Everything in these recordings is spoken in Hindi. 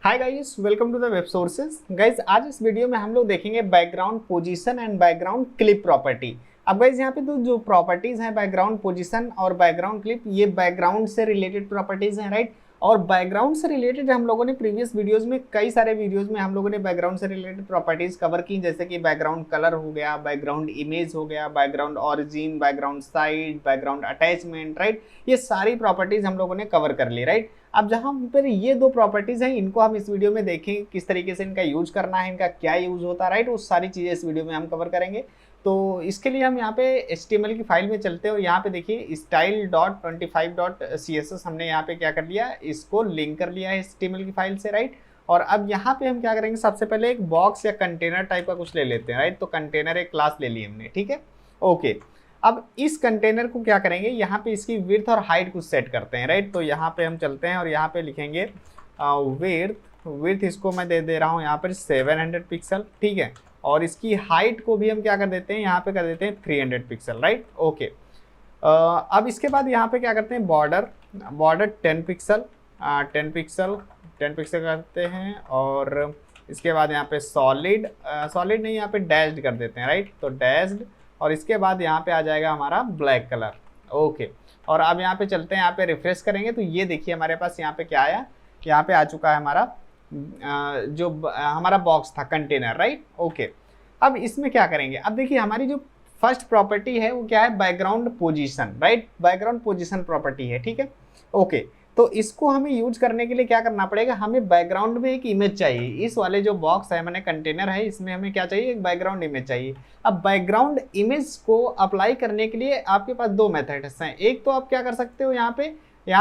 Hi guys, welcome to the web sources. Guys, आज इस वीडियो में हम लोग देखेंगे background position and background clip property. अब गाइस यहाँ पे तो जो प्रॉपर्टीज हैं बैकग्राउंड पोजीशन और बैकग्राउंड क्लिप, ये बैकग्राउंड से रिलेटेड प्रॉपर्टीज हैं, राइट। और बैकग्राउंड से रिलेटेड हम लोगों ने प्रीवियस वीडियोस में, कई सारे वीडियोस में हम लोगों ने बैकग्राउंड से रिलेटेड प्रॉपर्टीज कवर की, जैसे कि बैकग्राउंड कलर हो गया, बैकग्राउंड इमेज हो गया, background origin, background side, background attachment, right. ये सारी प्रॉपर्टीज हम लोगों ने कवर कर ली, राइट। अब जहां पर ये दो प्रॉपर्टीज हैं, इनको हम इस वीडियो में देखें किस तरीके से इनका यूज करना है, इनका क्या यूज होता है, राइट। वो सारी चीजें इस वीडियो में हम कवर करेंगे। तो इसके लिए हम यहाँ पे HTML की फाइल में चलते हैं और यहाँ पे देखिए style.25.css हमने यहाँ पे क्या कर लिया, इसको लिंक कर लिया है HTML की फाइल से, राइट। और अब यहाँ पे हम क्या करेंगे, सबसे पहले एक बॉक्स या कंटेनर टाइप का कुछ ले लेते हैं, राइट। तो कंटेनर एक क्लास ले ली हमने, ठीक है, ओके। अब इस कंटेनर को क्या करेंगे, यहाँ पे इसकी विड्थ और हाइट कुछ सेट करते हैं, राइट। तो यहाँ पे हम चलते हैं और यहाँ पे लिखेंगे विड्थ इसको मैं दे रहा हूँ यहाँ पर 700 पिक्सल, ठीक है। और इसकी हाइट को भी हम क्या कर देते हैं, यहाँ पे कर देते हैं 300 पिक्सल, राइट, ओके। अब इसके बाद यहाँ पे क्या करते हैं, बॉर्डर 10 पिक्सल, 10 पिक्सल करते हैं। और इसके बाद यहाँ पे सॉलिड नहीं, यहाँ पे डैश्ड कर देते हैं, राइट। तो डैश्ड, और इसके बाद यहाँ पे आ जाएगा हमारा ब्लैक कलर, ओके। और अब यहाँ पे चलते हैं, यहाँ पे रिफ्रेश करेंगे तो ये देखिए हमारे पास यहाँ पे क्या आया, यहाँ पे आ चुका है हमारा जो हमारा बॉक्स था, कंटेनर, राइट, ओके। अब इसमें क्या करेंगे, अब देखिए हमारी जो फर्स्ट प्रॉपर्टी है वो क्या है, background position, right. Background position property है, ठीक है, ओके। तो इसको हमें यूज करने के लिए क्या करना पड़ेगा, हमें बैकग्राउंड में एक इमेज चाहिए। इस वाले जो बॉक्स है, मैंने कंटेनर है, इसमें हमें क्या चाहिए, एक बैकग्राउंड इमेज चाहिए। अब बैकग्राउंड इमेज को अप्लाई करने के लिए आपके पास दो मेथड्स हैं। एक तो आप क्या कर सकते हो, यहाँ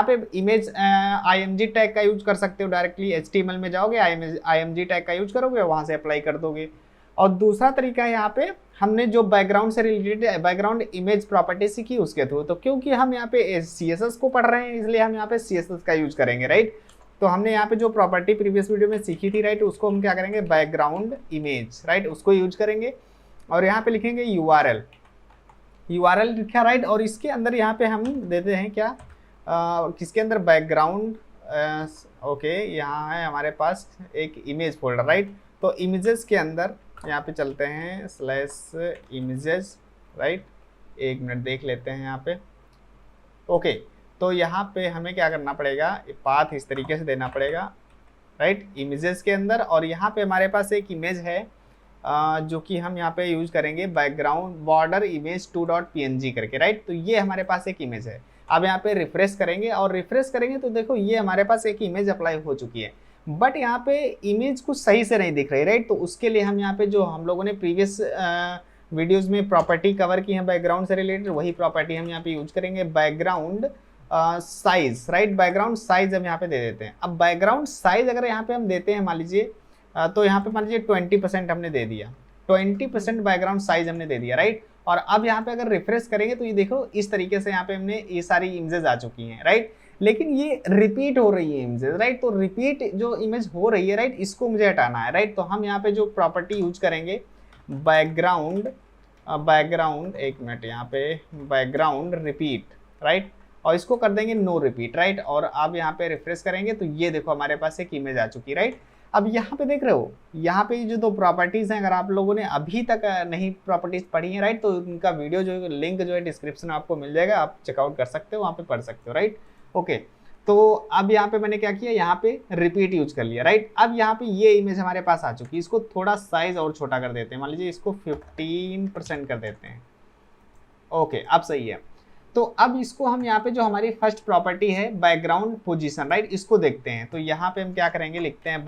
पे इमेज img टैग का यूज कर सकते हो, डायरेक्टली HTML में जाओगे, img टैग का यूज करोगे, वहां से अप्लाई कर दोगे। और दूसरा तरीका है, यहाँ पे हमने जो बैकग्राउंड से रिलेटेड बैकग्राउंड इमेज प्रॉपर्टी सीखी उसके थ्रू। तो क्योंकि हम यहाँ पे CSS को पढ़ रहे हैं, इसलिए हम यहाँ पे CSS का यूज करेंगे, राइट। तो हमने यहाँ पे जो प्रॉपर्टी प्रीवियस वीडियो में सीखी थी, राइट, उसको हम क्या करेंगे, बैकग्राउंड इमेज, राइट, उसको यूज करेंगे। और यहाँ पे लिखेंगे URL लिखा, राइट। और इसके अंदर यहाँ पे हम देते हैं क्या, किसके अंदर, बैकग्राउंड, ओके। यहाँ है हमारे पास एक इमेज फोल्डर, राइट। तो इमेजेस के अंदर यहाँ पे चलते हैं /images, राइट। एक मिनट देख लेते हैं यहाँ पे, ओके। तो यहाँ पे हमें क्या करना पड़ेगा, पाथ इस तरीके से देना पड़ेगा, राइट, इमेजेस के अंदर। और यहाँ पे हमारे पास एक इमेज है जो कि हम यहाँ पे यूज करेंगे, बैकग्राउंड बॉर्डर इमेज 2.png करके, राइट। तो ये हमारे पास एक इमेज है। अब यहाँ पे रिफ्रेश करेंगे और रिफ्रेश करेंगे तो देखो ये हमारे पास एक इमेज अप्लाई हो चुकी है, बट यहाँ पे इमेज कुछ सही से नहीं दिख रही, राइट। तो उसके लिए हम यहाँ पे जो हम लोगों ने प्रीवियस वीडियोस में प्रॉपर्टी कवर की है बैकग्राउंड से रिलेटेड, वही प्रॉपर्टी हम यहाँ पे यूज करेंगे, background size, right. Background size हम यहाँ पे दे देते हैं। अब बैकग्राउंड साइज अगर यहाँ पे हम देते हैं, मान लीजिए तो यहाँ पे मान लीजिए 20% हमने दे दिया, 20% बैकग्राउंड साइज हमने दे दिया, राइट। और अब यहाँ पे अगर रिफ्रेश करेंगे तो ये देखो इस तरीके से यहाँ पे हमने ये सारी इमेजेस आ चुकी हैं, राइट। लेकिन ये रिपीट हो रही है इमेजेस, राइट। तो रिपीट जो इमेज हो रही है, राइट, इसको मुझे हटाना है, राइट। तो हम यहाँ पे जो प्रॉपर्टी यूज करेंगे, बैकग्राउंड एक मिनट, यहाँ पे बैकग्राउंड रिपीट, राइट। और इसको कर देंगे नो रिपीट, राइट। और अब यहाँ पे रिफ्रेश करेंगे तो ये देखो हमारे पास एक इमेज आ चुकी, राइट। अब यहाँ पे देख रहे हो, यहाँ पे जो दो प्रॉपर्टीज हैं, अगर आप लोगों ने अभी तक नहीं प्रॉपर्टीज पढ़ी है, राइट, तो उनका वीडियो जो लिंक जो है डिस्क्रिप्शन में आपको मिल जाएगा, आप चेकआउट कर सकते हो, वहाँ पे पढ़ सकते हो, राइट, ओके। तो अब यहाँ पे मैंने क्या किया, यहाँ पे रिपीट यूज कर लिया, राइट। अब यहाँ पे ये इमेज हमारे पास आ चुकी है, इसको थोड़ा साइज और छोटा कर देते हैं, मान लीजिए इसको 15% कर देते हैं, ओके, अब सही है। तो अब इसको हम यहाँ पे जो हमारी फर्स्ट प्रॉपर्टी है बैकग्राउंड पोजीशन, राइट, इसको देखते हैं। तो यहाँ पे हम क्या करेंगे, लिखते हैं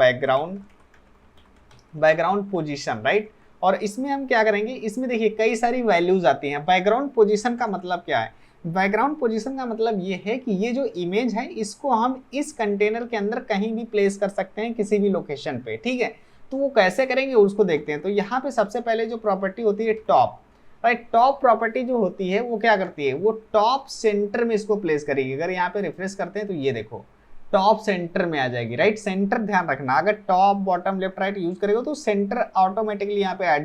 बैकग्राउंड पोजीशन, राइट। और इसमें हम क्या करेंगे, इसमें देखिए कई सारी वैल्यूज आती हैं। बैकग्राउंड पोजीशन का मतलब क्या है, बैकग्राउंड पोजीशन का मतलब ये है कि ये जो इमेज है इसको हम इस कंटेनर के अंदर कहीं भी प्लेस कर सकते हैं, किसी भी लोकेशन पे, ठीक है। तो वो कैसे करेंगे उसको देखते हैं। तो यहाँ पे सबसे पहले जो प्रॉपर्टी होती है टॉप, राइट, टॉप प्रॉपर्टी जो होती है वो क्या करती है, वो टॉप सेंटर में इसको प्लेस करेगी। अगर यहाँ पे रिफ्रेश करते हैं तो ये देखो टॉप सेंटर में आ जाएगी, राइट। सेंटर ध्यान रखना, अगर top bottom left right use करेगा तो सेंटर ऑटोमेटिकली यहाँ पे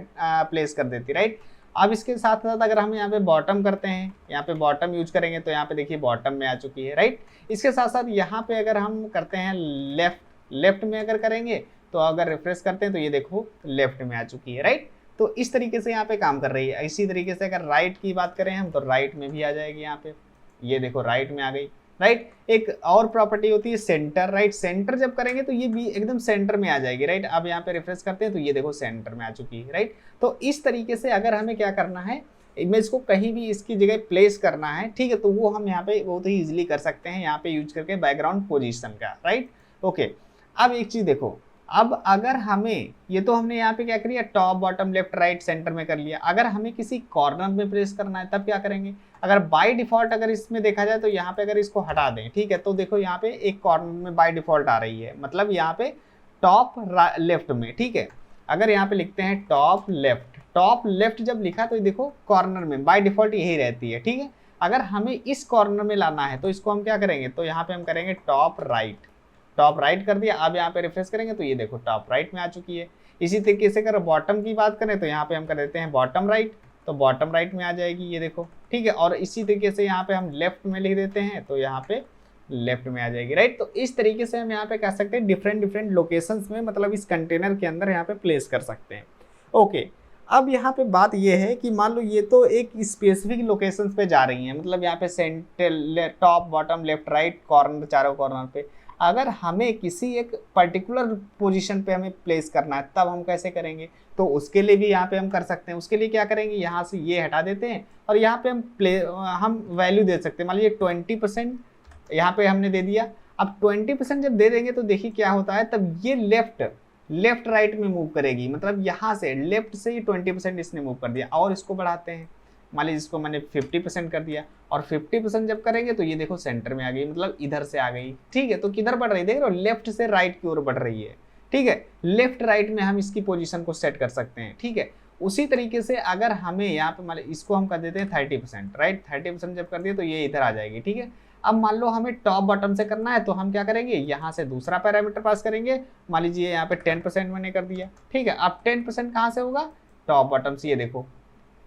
प्लेस कर देती, राइट। अब इसके साथ साथ अगर हम यहाँ पे बॉटम करते हैं, यहाँ पे बॉटम यूज करेंगे तो यहाँ पे देखिए बॉटम में आ चुकी है, राइट। इसके साथ साथ यहाँ पे अगर हम करते हैं लेफ्ट लेफ्ट में अगर करेंगे तो अगर रिफ्रेश करते हैं तो ये देखो लेफ्ट में आ चुकी है, राइट। तो इस तरीके से यहाँ पे काम कर रही है। इसी तरीके से अगर राइट की बात करें हम तो राइट में भी आ जाएगी यहाँ पे, ये देखो राइट में आ गई, राइट। एक और प्रॉपर्टी होती है सेंटर, राइट। सेंटर जब करेंगे तो ये भी एकदम सेंटर में आ जाएगी, राइट। अब यहाँ पे रिफ्रेश करते हैं तो ये देखो सेंटर में आ चुकी है, राइट। तो इस तरीके से अगर हमें क्या करना है, इमेज को कहीं भी इसकी जगह प्लेस करना है, ठीक है, तो वो हम यहाँ पे बहुत ही इजीली कर सकते हैं यहाँ पे यूज करके बैकग्राउंड पोजीशन का, राइट। ओके, अब एक चीज देखो, अब अगर हमें, ये तो हमने यहाँ पे क्या किया, top bottom left right centre में कर लिया। अगर हमें किसी कॉर्नर में प्लेस करना है तब क्या करेंगे, अगर बाय डिफॉल्ट अगर इसमें देखा जाए तो यहाँ पे अगर इसको हटा दें, ठीक है, तो देखो यहाँ पे एक कॉर्नर में बाय डिफॉल्ट आ रही है, मतलब यहाँ पे टॉप लेफ्ट में, ठीक है। अगर यहाँ पे लिखते हैं टॉप लेफ्ट जब लिखा तो देखो कॉर्नर में बाय डिफॉल्ट यही रहती है, ठीक है। अगर हमें इस कॉर्नर में लाना है तो इसको हम क्या करेंगे, तो यहाँ पे हम करेंगे टॉप राइट कर दिया। अब यहाँ पे रिफ्रेश करेंगे तो ये देखो टॉप राइट में आ चुकी है। इसी तरीके से अगर बॉटम की बात करें तो यहाँ पे हम कर देते हैं बॉटम राइट, तो बॉटम राइट में आ जाएगी, ये देखो, ठीक है। और इसी तरीके से यहाँ पे हम लेफ्ट में लिख देते हैं तो यहाँ पे लेफ्ट में आ जाएगी, राइट। तो इस तरीके से हम यहाँ पे कह सकते हैं डिफरेंट लोकेशंस में, मतलब इस कंटेनर के अंदर यहाँ पे प्लेस कर सकते हैं। ओके, अब यहाँ पे बात ये है कि मान लो ये तो एक स्पेसिफिक लोकेशंस पे जा रही हैं, मतलब यहाँ पे centre top bottom left right corner, चारों कॉर्नर पे। अगर हमें किसी एक पर्टिकुलर पोजीशन पे हमें प्लेस करना है तब हम कैसे करेंगे, तो उसके लिए भी यहाँ पे हम कर सकते हैं। उसके लिए क्या करेंगे, यहाँ से ये हटा देते हैं और यहाँ पे हम वैल्यू दे सकते हैं। मान लीजिए 20% यहाँ पे हमने दे दिया। अब 20% जब दे देंगे तो देखिए क्या होता है, तब ये लेफ्ट राइट में मूव करेगी, मतलब यहाँ से लेफ्ट से ही 20% इसने मूव कर दिया। और इसको बढ़ाते हैं, मान लीजिए इसको मैंने 50% कर दिया, और 50% जब करेंगे तो ये देखो सेंटर में आ गई, मतलब इधर से आ गई, ठीक है। तो किधर बढ़ रही है, देख रहे हो, लेफ्ट से राइट की ओर बढ़ रही है, ठीक है। लेफ्ट राइट में हम इसकी पोजीशन को सेट कर सकते हैं, ठीक है। उसी तरीके से अगर हमें यहाँ पे मान लीजिए इसको हम कर देते हैं 30%, राइट। 30% जब कर दिए तो ये इधर आ जाएगी, ठीक है। अब मान लो हमें टॉप बॉटम से करना है तो हम क्या करेंगे, यहाँ से दूसरा पैरामीटर पास करेंगे। मान लीजिए यहाँ पे 10% मैंने कर दिया, ठीक है। अब 10% कहाँ से होगा, टॉप बॉटम से, ये देखो,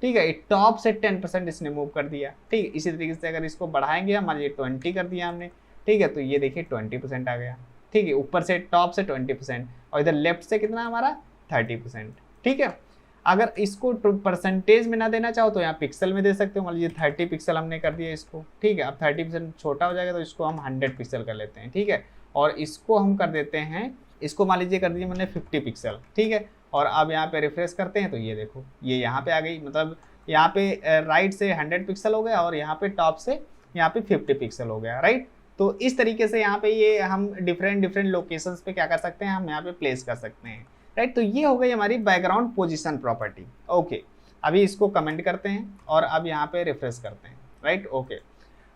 ठीक है। टॉप से 10% इसने मूव कर दिया, ठीक है। इसी तरीके से अगर इसको बढ़ाएंगे हम, मान लीजिए 20 कर दिया हमने, ठीक है, तो ये देखिए 20% आ गया, ठीक है। ऊपर से टॉप से 20% और इधर लेफ्ट से कितना हमारा 30%, ठीक है। अगर इसको परसेंटेज में ना देना चाहो तो यहाँ पिक्सल में दे सकते हो। मान लीजिए 30 पिक्सल हमने कर दिया इसको, ठीक है। अब 30% छोटा हो जाएगा तो इसको हम 100 पिक्सल कर लेते हैं, ठीक है। और इसको हम कर देते हैं, इसको मान लीजिए कर दिए मैंने 50 पिक्सल, ठीक है। और अब यहाँ पे रिफ्रेश करते हैं तो ये देखो ये यहाँ पे आ गई, मतलब यहाँ पे राइट से 100 पिक्सल हो गया और यहाँ पे टॉप से यहाँ पे 50 पिक्सल हो गया, राइट। तो इस तरीके से यहाँ पे ये हम डिफरेंट लोकेशंस पे क्या कर सकते हैं, हम यहाँ पे प्लेस कर सकते हैं, राइट। तो ये हो गई हमारी बैकग्राउंड पोजीशन प्रॉपर्टी। ओके, अभी इसको कमेंट करते हैं और अब यहाँ पे रिफ्रेश करते हैं, राइट। ओके,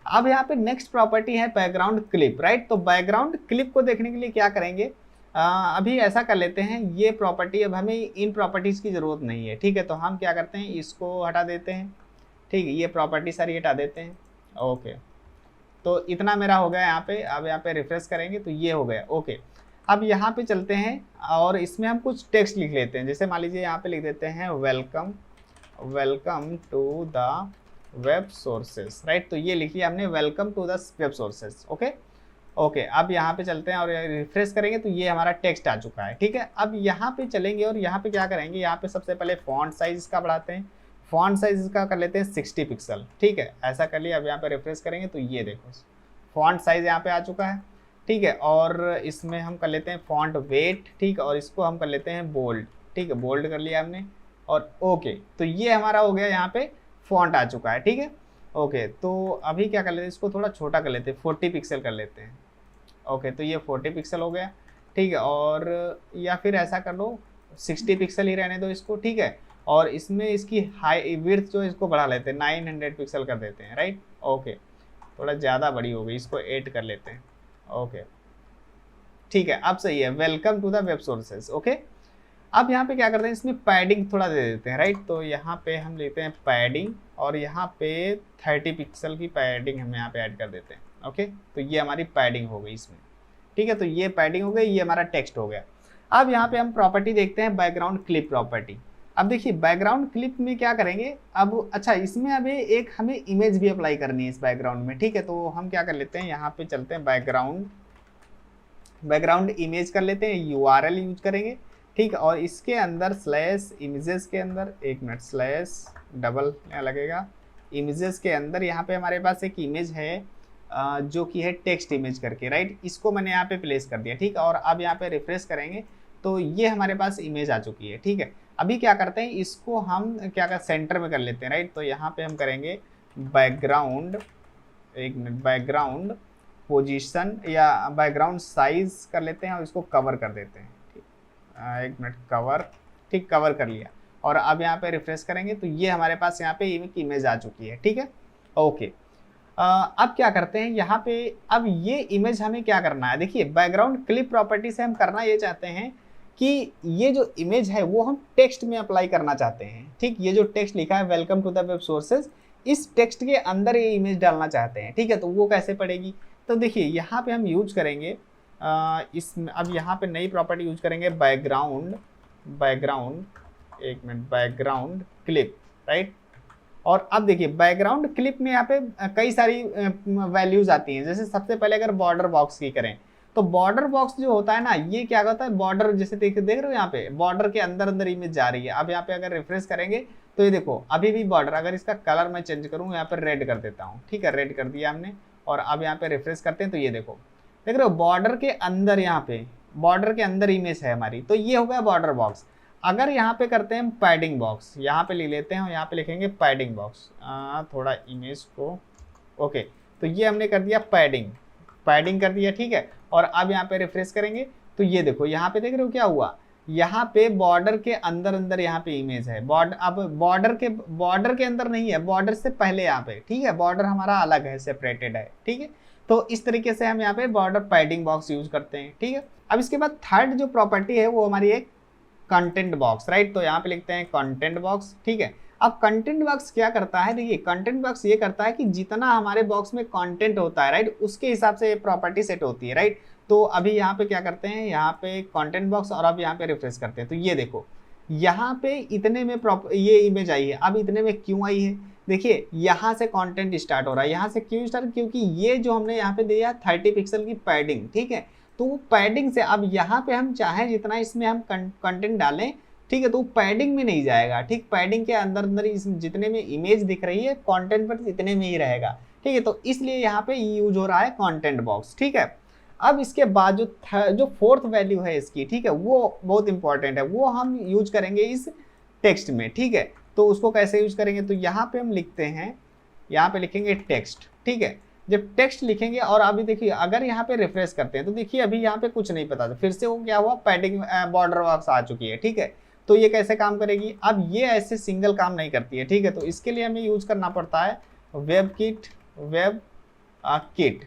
अब यहाँ पे नेक्स्ट प्रॉपर्टी है बैकग्राउंड क्लिप, राइट। तो बैकग्राउंड क्लिप को देखने के लिए क्या करेंगे, अभी ऐसा कर लेते हैं, ये प्रॉपर्टी, अब हमें इन प्रॉपर्टीज़ की ज़रूरत नहीं है, ठीक है। तो हम क्या करते हैं, इसको हटा देते हैं, ठीक है। ये प्रॉपर्टी सारी हटा देते हैं। ओके, तो इतना मेरा हो गया यहाँ पे। अब यहाँ पे रिफ्रेश करेंगे तो ये हो गया। ओके, अब यहाँ पे चलते हैं और इसमें हम कुछ टेक्स्ट लिख लेते हैं। जैसे मान लीजिए यहाँ पे लिख देते हैं welcome to the web sources, right. तो ये लिख लिया हमने, welcome to the web sources. Okay, अब यहाँ पे चलते हैं और रिफ्रेश करेंगे तो ये हमारा टेक्स्ट आ चुका है, ठीक है। अब यहाँ पे चलेंगे और यहाँ पे क्या करेंगे, यहाँ पे सबसे पहले फॉन्ट साइज इसका बढ़ाते हैं। फॉन्ट साइज इसका कर लेते हैं 60 पिक्सल, ठीक है। ऐसा कर लिया। अब यहाँ पे रिफ्रेश करेंगे तो ये देखो फॉन्ट साइज यहाँ पे आ चुका है, ठीक है। और इसमें हम कर लेते हैं फॉन्ट वेट, ठीक है। और इसको हम कर लेते हैं बोल्ड, ठीक है। बोल्ड कर लिया हमने और ओके, तो ये हमारा हो गया, यहाँ पे फॉन्ट आ चुका है, ठीक है। ओके, तो अभी क्या कर लेते हैं, इसको थोड़ा छोटा कर लेते हैं, 40 पिक्सल कर लेते हैं। ओके, तो ये 40 पिक्सल हो गया, ठीक है। और या फिर ऐसा कर लो 60 पिक्सल ही रहने दो इसको, ठीक है। और इसमें इसकी हाई विड्थ जो इसको बढ़ा लेते हैं, 900 पिक्सल कर देते हैं, राइट। ओके, थोड़ा ज़्यादा बड़ी हो गई, इसको 8 कर लेते हैं। ओके, ठीक है, अब सही है। Welcome to the web sources. Okay, अब यहाँ पे क्या करते हैं, इसमें पैडिंग थोड़ा दे देते हैं, राइट। तो यहाँ पे हम लेते हैं पैडिंग और यहाँ पे 30 पिक्सल की पैडिंग हम यहाँ पे ऐड कर देते हैं। ओके, तो ये हमारी पैडिंग हो गई इसमें, ठीक है। तो ये पैडिंग हो गई, ये हमारा टेक्स्ट हो गया। अब यहाँ पे हम प्रॉपर्टी देखते हैं, बैकग्राउंड क्लिप प्रॉपर्टी। अब देखिए बैकग्राउंड क्लिप में क्या करेंगे, अब अच्छा इसमें अभी एक हमें इमेज भी अप्लाई करनी है इस बैकग्राउंड में, ठीक है। तो हम क्या कर लेते हैं, यहाँ पे चलते हैं बैकग्राउंड बैकग्राउंड इमेज कर लेते हैं, URL यूज करेंगे, ठीक है। और इसके अंदर स्लैश इमेजेस के अंदर, एक मिनट, स्लैश डबल लगेगा, इमेजेस के अंदर यहाँ पे हमारे पास एक इमेज है जो कि है टेक्स्ट इमेज करके, राइट। इसको मैंने यहाँ पे प्लेस कर दिया, ठीक है। और अब यहाँ पे रिफ्रेश करेंगे तो ये हमारे पास इमेज आ चुकी है, ठीक है। अभी क्या करते हैं, इसको हम क्या कर सेंटर में कर लेते हैं, राइट। तो यहाँ पे हम करेंगे बैकग्राउंड, एक मिनट, बैकग्राउंड पोजीशन या बैकग्राउंड साइज कर लेते हैं और इसको कवर कर देते हैं, ठीक, एक मिनट, कवर, ठीक, कवर कर लिया। और अब यहाँ पे रिफ्रेश करेंगे तो ये हमारे पास यहाँ पे इमेज आ चुकी है, ठीक है, ओके। अब क्या करते हैं यहाँ पे, अब ये इमेज हमें क्या करना है, देखिए बैकग्राउंड क्लिप प्रॉपर्टी से हम करना ये चाहते हैं कि ये जो इमेज है वो हम टेक्स्ट में अप्लाई करना चाहते हैं, ठीक। ये जो टेक्स्ट लिखा है welcome to the web sources, इस टेक्स्ट के अंदर ये इमेज डालना चाहते हैं, ठीक है। तो वो कैसे पड़ेगी, तो देखिए यहाँ पे हम यूज करेंगे अब यहाँ पे नई प्रॉपर्टी यूज करेंगे बैकग्राउंड, एक मिनट, बैकग्राउंड क्लिप, राइट। और अब देखिए बैकग्राउंड क्लिप में यहाँ पे कई सारी वैल्यूज आती हैं। जैसे सबसे पहले अगर बॉर्डर बॉक्स की करें तो बॉर्डर बॉक्स जो होता है ना, ये क्या होता है, बॉर्डर, जैसे देख रहे हो यहाँ पे बॉर्डर के अंदर अंदर इमेज जा रही है। अब यहाँ पे अगर रिफ्रेश करेंगे तो ये देखो अभी भी बॉर्डर, अगर इसका कलर मैं चेंज करूँ, यहाँ पर रेड कर देता हूँ, ठीक है, रेड कर दिया हमने। और अब यहाँ पे रिफ्रेश करते हैं तो ये देखो, देख रहे हो बॉर्डर के अंदर, यहाँ पे बॉर्डर के अंदर इमेज है हमारी, तो ये हो गया बॉर्डर बॉक्स। अगर यहाँ पे करते हैं पैडिंग बॉक्स, यहाँ पे लिख लेते हैं और यहाँ पे लिखेंगे पैडिंग बॉक्स, थोड़ा इमेज को, ओके। तो ये हमने कर दिया पैडिंग कर दिया, ठीक है। और अब यहाँ पे रिफ्रेश करेंगे तो ये देखो यहाँ पे देख रहे हो क्या हुआ, यहाँ पे बॉर्डर के अंदर अंदर यहाँ पे इमेज है। अब बॉर्डर के अंदर नहीं है, बॉर्डर से पहले यहाँ पे, ठीक है, बॉर्डर हमारा अलग है, सेपरेटेड है, ठीक है। तो इस तरीके से हम यहाँ पे बॉर्डर पैडिंग बॉक्स यूज करते हैं, ठीक है। अब इसके बाद थर्ड जो प्रॉपर्टी है वो हमारी एक कंटेंट बॉक्स, राइट। तो यहाँ पे लिखते हैं कंटेंट बॉक्स, ठीक है। अब कंटेंट बॉक्स क्या करता है, देखिए कंटेंट बॉक्स ये करता है कि जितना हमारे बॉक्स में कंटेंट होता है, राइट, उसके हिसाब से ये प्रॉपर्टी सेट होती है, राइट। तो अभी यहाँ पे क्या करते हैं, यहाँ पे कंटेंट बॉक्स, और अब यहाँ पे रिफ्रेश करते हैं तो ये देखो यहाँ पे इतने में ये इमेज आई है। अब इतने में क्यों आई है, देखिए यहाँ से कंटेंट स्टार्ट हो रहा है। यहाँ से क्यों स्टार्ट, क्योंकि ये जो हमने यहाँ पे दिया 30 पिक्सल की पैडिंग, ठीक है। तो पैडिंग से अब यहाँ पे हम चाहे जितना इसमें हम कंटेंट डालें, ठीक है, तो पैडिंग में नहीं जाएगा, ठीक। पैडिंग के अंदर अंदर जितने में इमेज दिख रही है कंटेंट पर इतने में ही रहेगा, ठीक है। तो इसलिए यहाँ पे यूज हो रहा है कंटेंट बॉक्स, ठीक है। अब इसके बाद जो फोर्थ वैल्यू है इसकी, ठीक है, वो बहुत इंपॉर्टेंट है, वो हम यूज करेंगे इस टेक्स्ट में, ठीक है। तो उसको कैसे यूज करेंगे, तो यहाँ पे हम लिखते हैं, यहाँ पे लिखेंगे टेक्स्ट, ठीक है। जब टेक्स्ट लिखेंगे और अभी देखिए अगर यहाँ पे रिफ्रेश करते हैं तो देखिए अभी यहाँ पे कुछ नहीं पता था, फिर से वो क्या हुआ, पैडिंग बॉर्डर बॉक्स आ चुकी है, ठीक है। तो ये कैसे काम करेगी, अब ये ऐसे सिंगल काम नहीं करती है, ठीक है। तो इसके लिए हमें यूज करना पड़ता है web kit,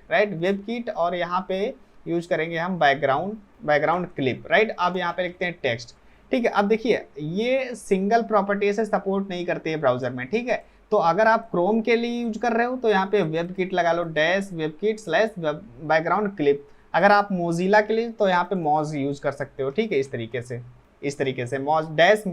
right, web kit. और यहाँ पे यूज करेंगे हम बैकग्राउंड क्लिप, राइट। अब यहाँ पे लिखते हैं टेक्स्ट, ठीक है। अब देखिए ये सिंगल प्रॉपर्टी से सपोर्ट नहीं करती है ब्राउजर में, ठीक है। तो अगर आप क्रोम के लिए यूज कर रहे हो तो यहाँ पे वेब किट लगा लो, dash web kit slash background clip. अगर आप मोजिला के लिए तो यहाँ पे मॉज यूज कर सकते हो, ठीक है, इस तरीके से मॉज डैश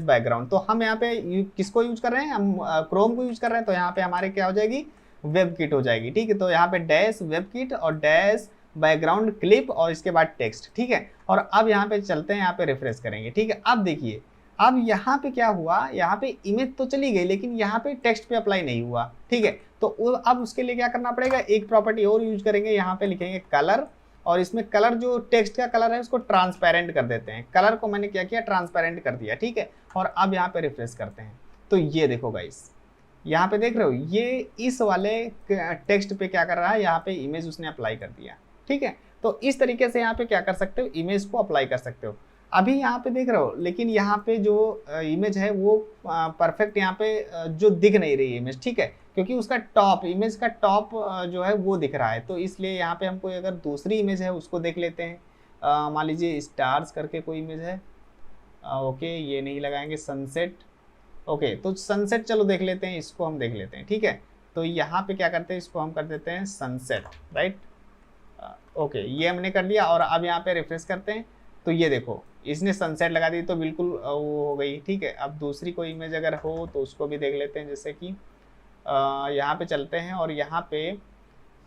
बैकग्राउंड। तो हम यहाँ पे किसको यूज कर रहे हैं, हम क्रोम को यूज कर रहे हैं, तो यहाँ पे हमारे क्या हो जाएगी, वेब किट हो जाएगी, ठीक है। तो यहाँ पे डैश वेब किट और डैश बैकग्राउंड क्लिप और इसके बाद टेक्स्ट, ठीक है। और अब यहाँ पे चलते हैं, यहाँ पे रिफ्रेश करेंगे, ठीक है। अब देखिए अब यहाँ पे क्या हुआ, यहाँ पे इमेज तो चली गई लेकिन यहाँ पे टेक्स्ट पे अप्लाई नहीं हुआ, ठीक है। तो अब उसके लिए क्या करना पड़ेगा, एक प्रॉपर्टी और यूज करेंगे, यहाँ पे लिखेंगे कलर। और इसमें कलर जो टेक्स्ट का कलर है उसको ट्रांसपेरेंट कर देते हैं। कलर को मैंने क्या किया, ट्रांसपेरेंट कर दिया, ठीक है। और अब यहाँ पे रिफ्रेश करते हैं तो ये देखो गाइस, यहाँ पे देख रहे हो ये इस वाले टेक्स्ट पे क्या कर रहा है, यहाँ पे इमेज उसने अप्लाई कर दिया, ठीक है। तो इस तरीके से यहाँ पे क्या कर सकते हो, इमेज को अप्लाई कर सकते हो। अभी यहाँ पे देख रहे हो लेकिन यहाँ पे जो इमेज है वो परफेक्ट यहाँ पे जो दिख नहीं रही है इमेज, ठीक है, क्योंकि उसका इमेज का टॉप जो है वो दिख रहा है। तो इसलिए यहाँ पे हमको अगर दूसरी इमेज है उसको देख लेते हैं। मान लीजिए स्टार्स करके कोई इमेज है, ओके, ये नहीं लगाएंगे, सनसेट, ओके। तो सनसेट चलो देख लेते हैं, इसको हम देख लेते हैं, ठीक है। तो यहाँ पे क्या करते हैं, इसको हम कर देते हैं सनसेट, राइट, ओके, ये हमने कर लिया। और अब यहाँ पे रिफ्रेश करते हैं तो ये देखो इसने सनसेट लगा दी तो बिल्कुल वो हो गई, ठीक है। अब दूसरी कोई इमेज अगर हो तो उसको भी देख लेते हैं, जैसे कि यहाँ पे चलते हैं और यहाँ पे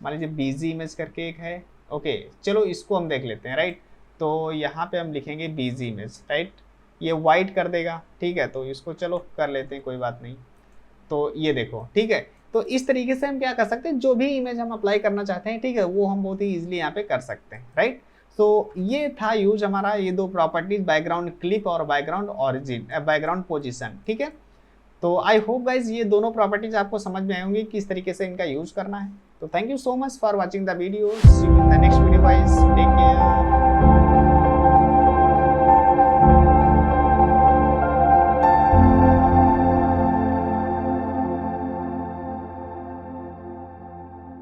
मान लीजिए बिजी इमेज करके एक है, ओके चलो इसको हम देख लेते हैं, राइट। तो यहाँ पे हम लिखेंगे बीजी इमेज, राइट, ये वाइट कर देगा, ठीक है। तो इसको चलो कर लेते हैं, कोई बात नहीं। तो ये देखो, ठीक है। तो इस तरीके से हम क्या कर सकते हैं, जो भी इमेज हम अप्लाई करना चाहते हैं, ठीक है, वो हम बहुत ही इजीली यहाँ पे कर सकते हैं, राइट। तो ये था यूज हमारा, ये दो प्रॉपर्टीज, बैकग्राउंड क्लिप और बैकग्राउंड ऑरिजिन, बैकग्राउंड पोजीशन, ठीक है। तो आई होप गाइज ये दोनों प्रॉपर्टीज आपको समझ में आई होंगी किस तरीके से इनका यूज करना है। तो thank you so much for watching the video, see you in the next video guys, take care.